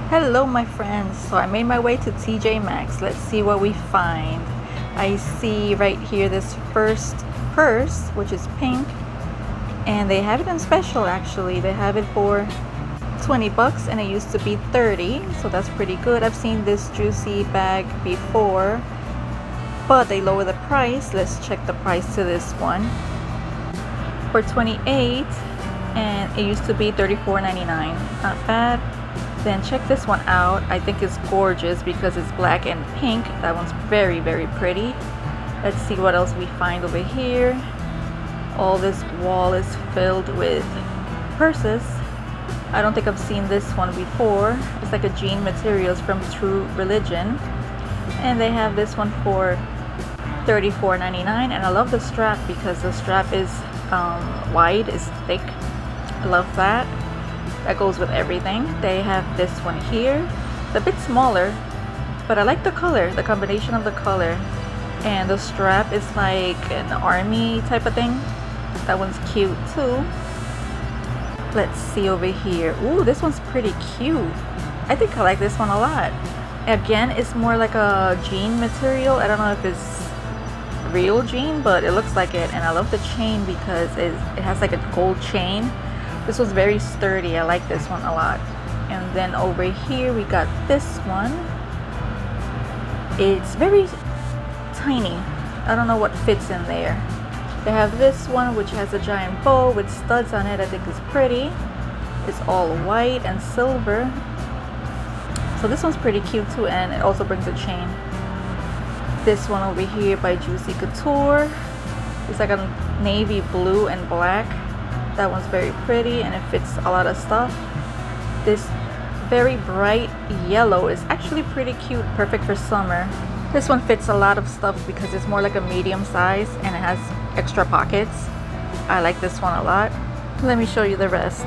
Hello my friends, so I made my way to TJ Maxx. Let's see what we find. I see right here this first purse, which is pink, and they have it in special. Actually they have it for 20 bucks and it used to be 30, so that's pretty good. I've seen this juicy bag before, but they lower the price. Let's check the price to this one for 28, and it used to be $34.99. Not bad. Then check this one out. I think it's gorgeous because it's black and pink. That one's very pretty. Let's see what else we find over here. All this wall is filled with purses. I don't think I've seen this one before. It's like a jean materials from True Religion, and they have this one for $34.99. and I love the strap because the strap is wide, is thick. I love that. That goes with everything. They have this one here. It's a bit smaller, but I like the color, the combination of the color, and the strap is like an army type of thing. That one's cute too. Let's see over here. Ooh, this one's pretty cute. I think I like this one a lot. Again, it's more like a jean material. I don't know if it's real jean, but it looks like it. And I love the chain because it has like a gold chain. This was very sturdy. I like this one a lot. And then over here we got this one. It's very tiny. I don't know what fits in there. They have this one which has a giant bow with studs on it. I think it's pretty. It's all white and silver. So this one's pretty cute too, and it also brings a chain. This one over here by Juicy Couture. It's like a navy blue and black. That one's very pretty and it fits a lot of stuff. This very bright yellow is actually pretty cute, perfect for summer. This one fits a lot of stuff because it's more like a medium size and it has extra pockets. I like this one a lot. Let me show you the rest.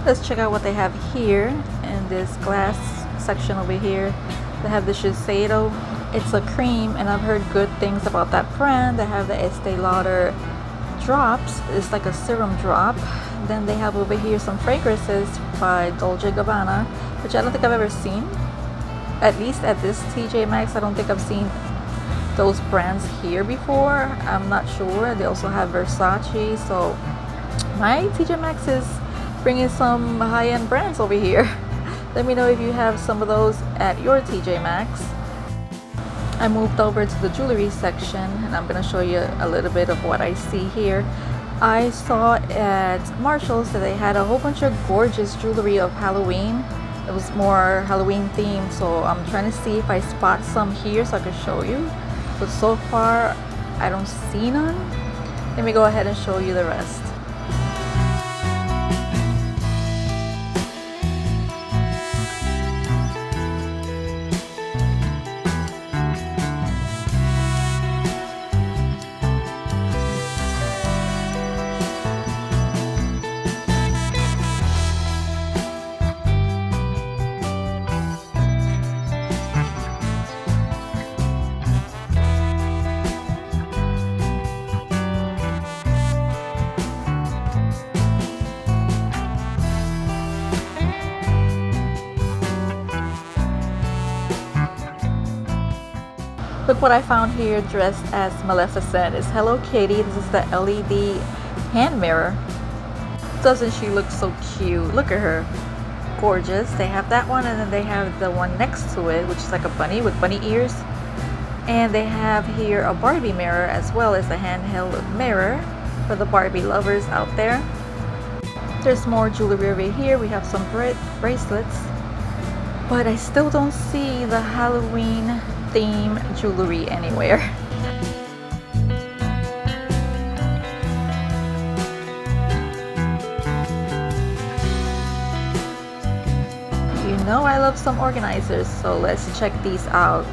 Let's check out what they have here in this glass section over here. They have the Shiseido. It's a cream and I've heard good things about that brand. They have the Estee Lauder drops. It's like a serum drop. Then they have over here some fragrances by Dolce & Gabbana, which I don't think I've ever seen. At least at this TJ Maxx, I don't think I've seen those brands here before. I'm not sure. They also have Versace. So my TJ Maxx is bringing some high-end brands over here. Let me know if you have some of those at your TJ Maxx. I moved over to the jewelry section, and I'm going to show you a little bit of what I see here. I saw at Marshall's that they had a whole bunch of gorgeous jewelry of Halloween. It was more Halloween themed, so I'm trying to see if I spot some here so I can show you. But so far, I don't see none. Let me go ahead and show you the rest. Look what I found here dressed as Maleficent. It's Hello Kitty. This is the LED hand mirror. Doesn't she look so cute? Look at her. Gorgeous. They have that one, and then they have the one next to it, which is like a bunny with bunny ears. And they have here a Barbie mirror as well as a handheld mirror for the Barbie lovers out there. There's more jewelry over here. We have some bracelets. But I still don't see the Halloween theme jewelry anywhere. You know I love some organizers, so let's check these out.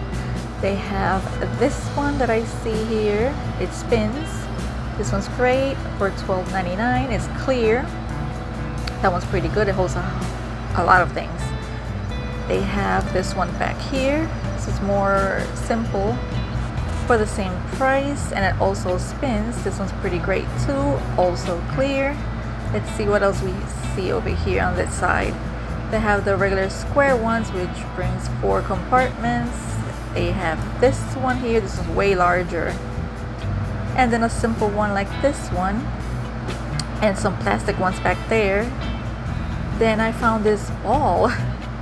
They have this one that I see here. It spins. This one's great for $12.99. It's clear. That one's pretty good. It holds a lot of things. They have this one back here. This is more simple for the same price, and it also spins. This one's pretty great too, also clear. Let's see what else we see over here on this side. They have the regular square ones, which brings 4 compartments. They have this one here. This is way larger, and then a simple one like this one, and some plastic ones back there. Then I found this ball.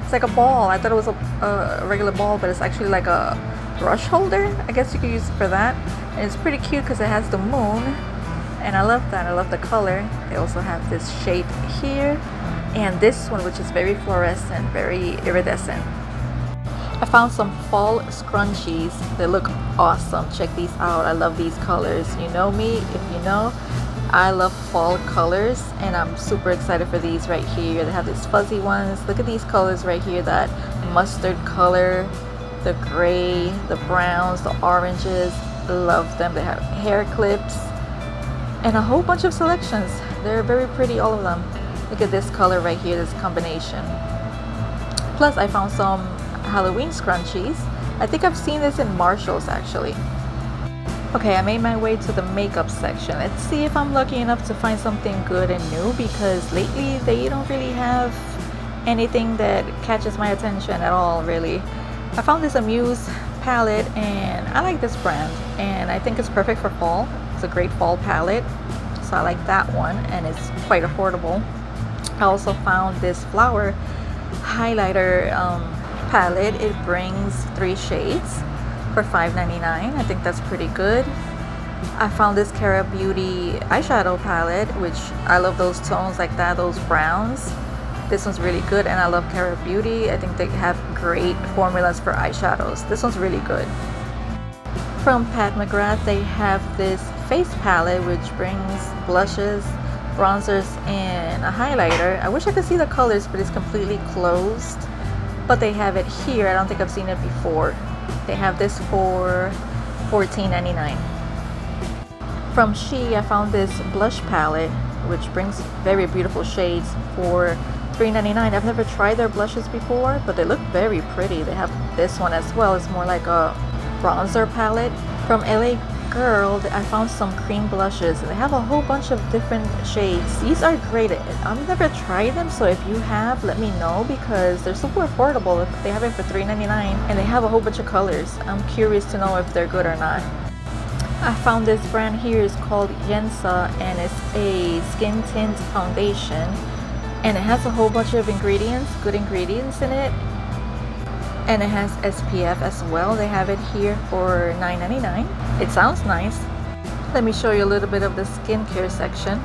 It's like a ball. I thought it was a regular ball, but it's actually like a brush holder. I guess you could use it for that. And it's pretty cute because it has the moon, and I love that. I love the color. They also have this shape here, and this one, which is very fluorescent, very iridescent. I found some fall scrunchies. They look awesome. Check these out. I love these colors. You know me, if you know, I love fall colors, and I'm super excited for these right here. They have these fuzzy ones. Look at these colors right here, that mustard color, the gray, the browns, the oranges. Love them. They have hair clips and a whole bunch of selections. They're very pretty, all of them. Look at this color right here, this combination. Plus I found some Halloween scrunchies. I think I've seen this in Marshall's actually. Okay, I made my way to the makeup section. Let's see if I'm lucky enough to find something good and new, because lately they don't really have anything that catches my attention at all, really. I found this Amuse palette, and I like this brand, and I think it's perfect for fall. It's a great fall palette, so I like that one, and it's quite affordable. I also found this flower highlighter palette. It brings 3 shades for $5.99. I think that's pretty good. I found this Cara Beauty eyeshadow palette, which I love those tones like that, those browns. This one's really good, and I love Cara Beauty. I think they have great formulas for eyeshadows. This one's really good. From Pat McGrath, they have this face palette, which brings blushes, bronzers, and a highlighter. I wish I could see the colors, but it's completely closed. But they have it here. I don't think I've seen it before. They have this for $14.99. From She, I found this blush palette, which brings very beautiful shades for $3.99. I've never tried their blushes before, but they look very pretty. They have this one as well. It's more like a bronzer palette. From LA Girl, I found some cream blushes, and they have a whole bunch of different shades. These are great. I've never tried them, so if you have, let me know, because they're super affordable. If they have it for $3.99, and they have a whole bunch of colors. I'm curious to know if they're good or not. I found this brand here. It's called Yensa, and it's a skin tint foundation, and it has a whole bunch of ingredients, good ingredients in it. And it has SPF as well. They have it here for $9.99. It sounds nice. Let me show you a little bit of the skincare section.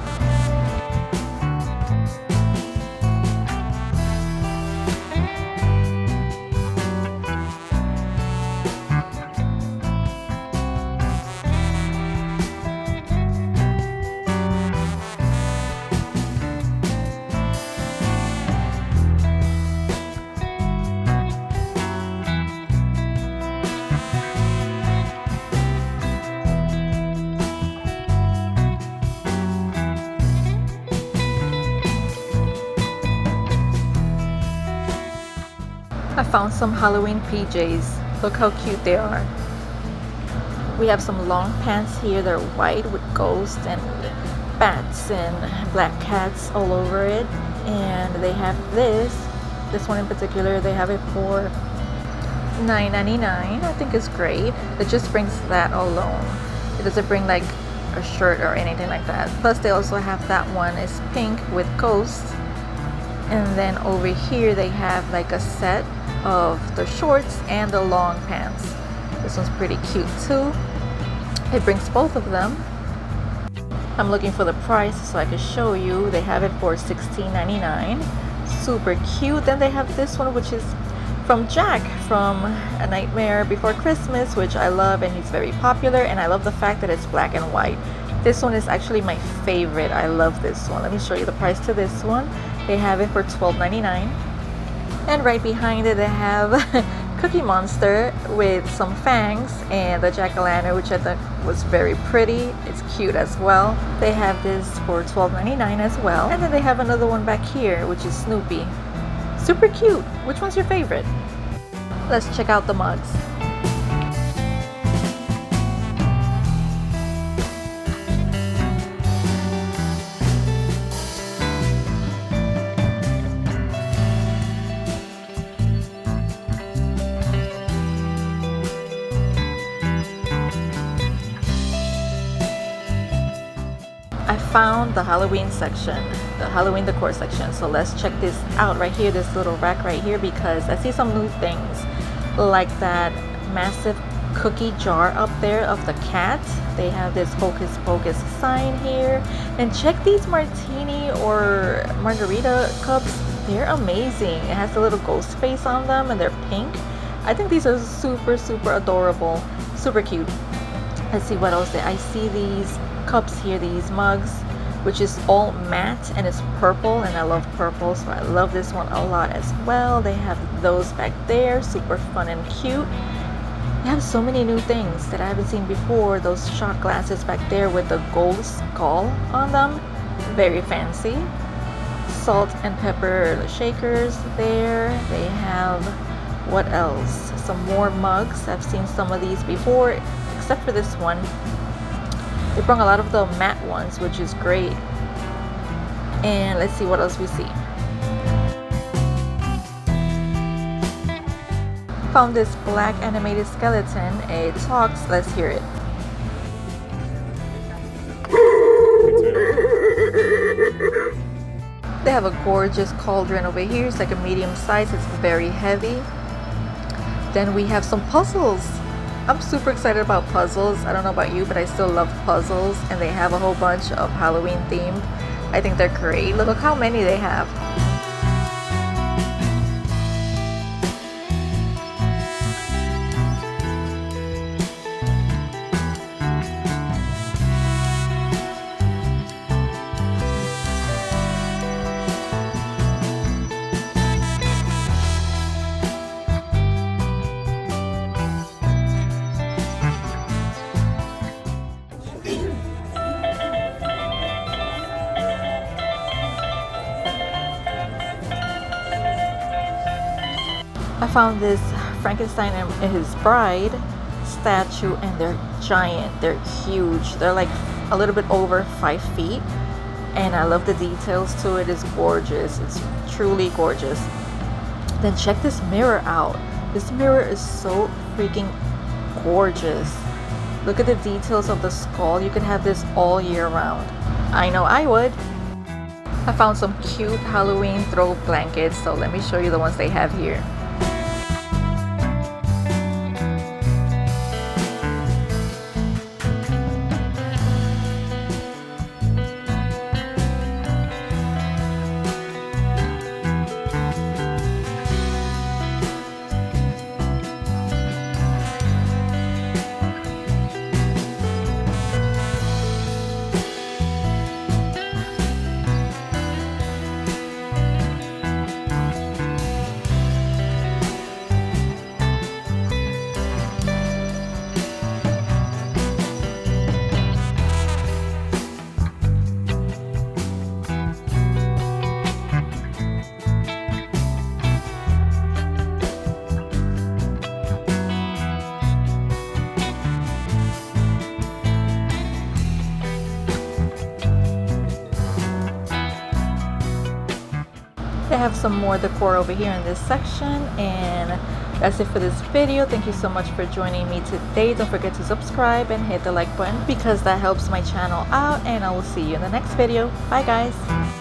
I found some Halloween PJs. Look how cute they are. We have some long pants here. They're white with ghosts and bats and black cats all over it. And they have this one in particular, they have it for $9.99. I think it's great. It just brings that alone. It doesn't bring like a shirt or anything like that. Plus they also have that one is pink with ghosts. And then over here they have like a set of the shorts and the long pants. This one's pretty cute too. It brings both of them. I'm looking for the price so I can show you. They have it for $16.99. Super cute. Then they have this one, which is from Jack from A Nightmare Before Christmas, which I love, and he's very popular, and I love the fact that it's black and white. This one is actually my favorite. I love this one. Let me show you the price to this one. They have it for $12.99. And right behind it they have Cookie Monster with some fangs and the jack-o'-lantern, which I thought was very pretty. It's cute as well. They have this for $12.99 as well. And then they have another one back here, which is Snoopy. Super cute. Which one's your favorite? Let's check out the mugs. I found the Halloween section, the Halloween decor section. So let's check this out right here, this little rack right here, because I see some new things like that massive cookie jar up there of the cat. They have this Hocus Pocus sign here. And check these martini or margarita cups. They're amazing. It has a little ghost face on them and they're pink. I think these are super adorable, super cute. Let's see what else. I see these cups here, these mugs, which is all matte and it's purple, and I love purple, so I love this one a lot as well. They have those back there, super fun and cute. They have so many new things that I haven't seen before. Those shot glasses back there with the gold skull on them, very fancy. Salt and pepper shakers there. They have, what else, some more mugs. I've seen some of these before, except for this one. They brought a lot of the matte ones, which is great. And let's see what else we see. Found this black animated skeleton. It talks. Let's hear it. They have a gorgeous cauldron over here. It's like a medium size. It's very heavy. Then we have some puzzles. I'm super excited about puzzles. I don't know about you, but I still love puzzles, and they have a whole bunch of Halloween themed. I think they're great. Look how many they have. I found this Frankenstein and his bride statue, and they're giant, they're huge, they're like a little bit over 5 feet, and I love the details to it. It's gorgeous, it's truly gorgeous. Then check this mirror out. This mirror is so freaking gorgeous. Look at the details of the skull. You can have this all year round. I know I would. I found some cute Halloween throw blankets, so let me show you the ones they have here. have some more decor over here in this section, and that's it for this video. Thank you so much for joining me today. Don't forget to subscribe and hit the like button because that helps my channel out, and I will see you in the next video. Bye guys.